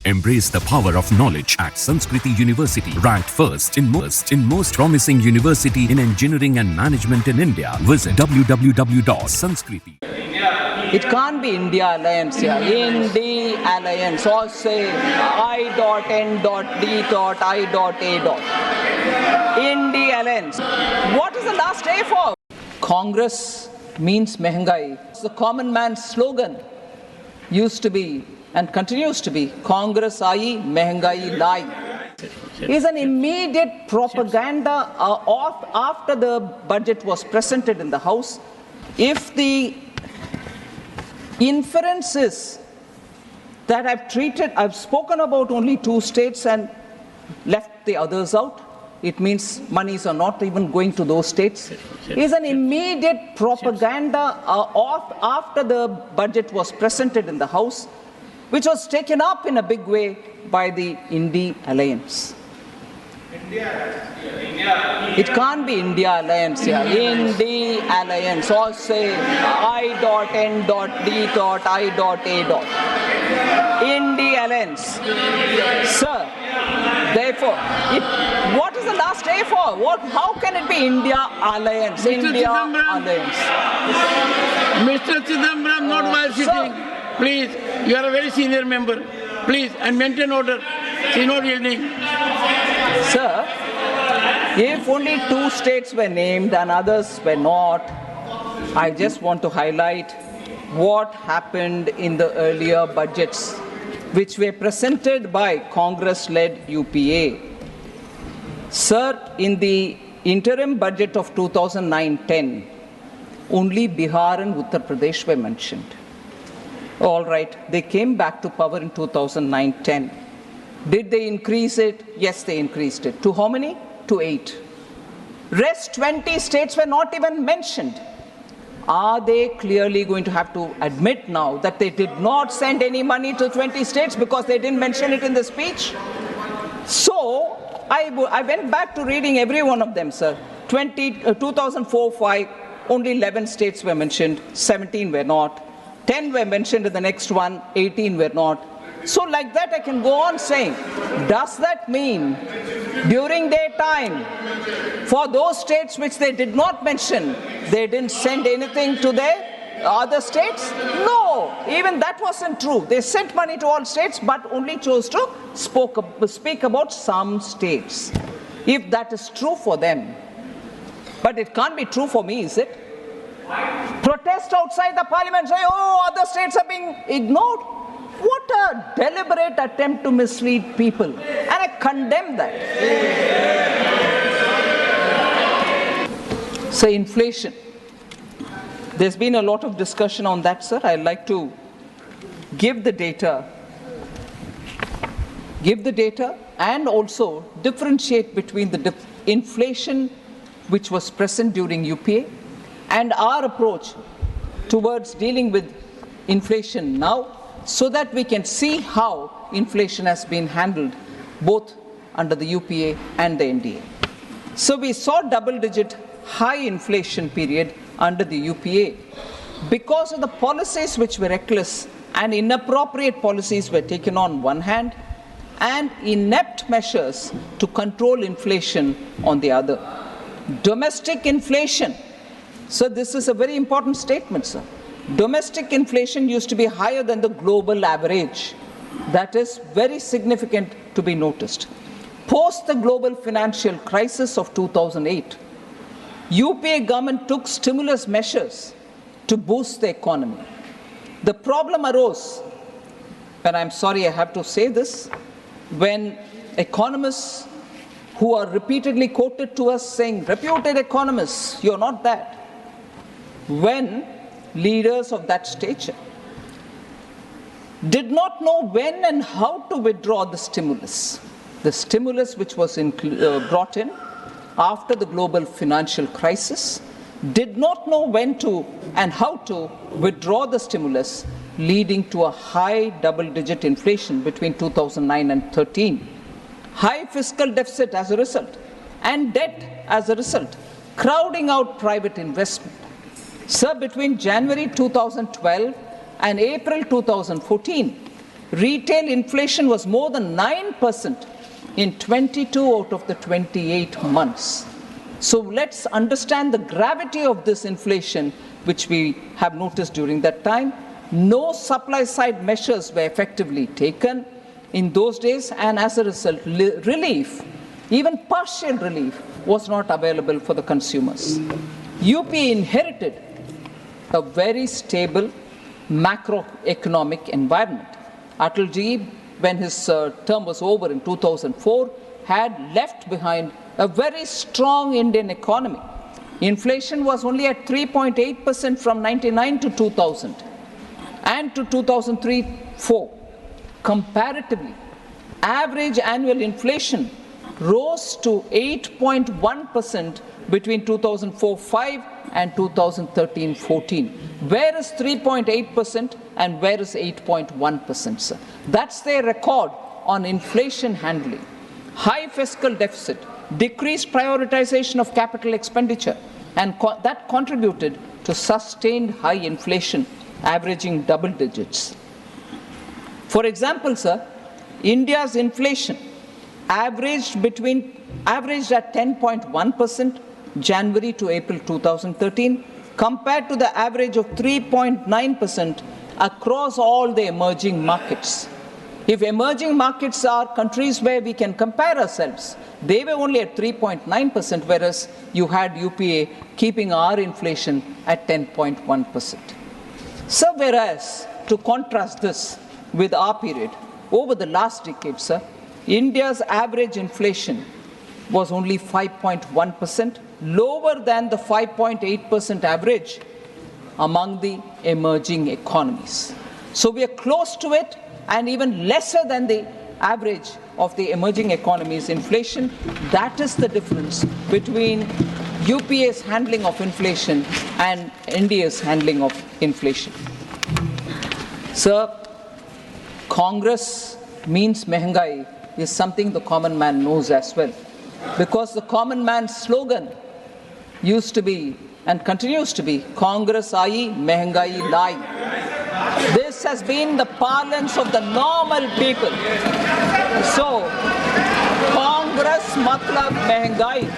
Embrace the power of knowledge at Sanskriti University, ranked first in most promising university in engineering and management in India. Visit www.sanskriti. It can't be India alliance here. Indi alliance. Or say I.N.D.I.A. Indi alliance. What is the last A for? Congress means mehengai. The common man's slogan used to be and continues to be Congress aayi, mehengai lai. Is an immediate propaganda after the budget was presented in the House. If the inference is that I've spoken about only 2 states and left the others out, it means monies are not even going to those states, is an immediate propaganda after the budget was presented in the House, which was taken up in a big way by the Indi alliance. It can't be India alliance here. Indi alliance. Or say I.N.D.I.A. Indi alliance. Sir, therefore, what is the last A for? How can it be India alliance? India alliance. Mr. Chidambaram, not while sitting. Please, you are a very senior member. Please, and maintain order. She is not yielding. Sir, if only 2 states were named and others were not, I just want to highlight what happened in the earlier budgets, which were presented by Congress-led UPA. Sir, in the interim budget of 2009-10, only Bihar and Uttar Pradesh were mentioned. All right, they came back to power in 2009-10. Did they increase it? Yes, they increased it. To how many? To 8. Rest 20 states were not even mentioned. Are they clearly going to have to admit now that they did not send any money to 20 states because they didn't mention it in the speech? So, I went back to reading every one of them, sir. 2004-5, only 11 states were mentioned, 17 were not. 10 were mentioned in the next one, 18 were not. So like that I can go on saying, does that mean during their time, for those states which they did not mention, they didn't send anything to their other states? No, even that wasn't true. They sent money to all states but only chose to speak about some states. If that is true for them, but it can't be true for me, is it? Protest outside the parliament, say, oh, other states are being ignored. What a deliberate attempt to mislead people. And I condemn that. Say inflation. There's been a lot of discussion on that, sir. I'd like to give the data and also differentiate between the inflation which was present during UPA and our approach towards dealing with inflation now, so that we can see how inflation has been handled both under the UPA and the I.N.D.I.A. So we saw double-digit high inflation period under the UPA because of the policies which were reckless and inappropriate policies were taken on one hand and inept measures to control inflation on the other. Domestic inflation. So this is a very important statement, sir. Domestic inflation used to be higher than the global average. That is very significant to be noticed. Post the global financial crisis of 2008, UPA government took stimulus measures to boost the economy. The problem arose, and I'm sorry I have to say this, when economists who are repeatedly quoted to us saying, reputed economists, you're not that. When leaders of that stature did not know when and how to withdraw the stimulus which was brought in after the global financial crisis, did not know when to and how to withdraw the stimulus, leading to a high double-digit inflation between 2009 and 13, high fiscal deficit as a result, and debt as a result, crowding out private investment. Sir, between January 2012 and April 2014, Retail inflation was more than 9% in 22 out of the 28 months. So let's understand the gravity of this inflation, which we have noticed during that time. No supply side measures were effectively taken in those days, and as a result, relief, even partial relief, was not available for the consumers. UP inherited a very stable macroeconomic environment. Atalji, when his term was over in 2004, had left behind a very strong Indian economy. Inflation was only at 3.8% from 99 to 2000 and to 2003-04. Comparatively, average annual inflation rose to 8.1% between 2004-05 and 2013-14. Where is 3.8% and where is 8.1%, sir? That's their record on inflation handling. High fiscal deficit, decreased prioritization of capital expenditure, and that contributed to sustained high inflation, averaging double digits. For example, sir, India's inflation averaged at 10.1% January to April 2013, compared to the average of 3.9% across all the emerging markets. If emerging markets are countries where we can compare ourselves, they were only at 3.9%, whereas you had UPA keeping our inflation at 10.1%. So whereas, to contrast this with our period, over the last decade, sir, India's average inflation was only 5.1%, lower than the 5.8% average among the emerging economies. So we are close to it and even lesser than the average of the emerging economies' inflation. That is the difference between UPA's handling of inflation and India's handling of inflation. Sir, Congress means mehengai is something the common man knows as well, because the common man's slogan used to be and continues to be Congress aayi, mehengai lai. This has been the parlance of the normal people. So, Congress matlab mehengai.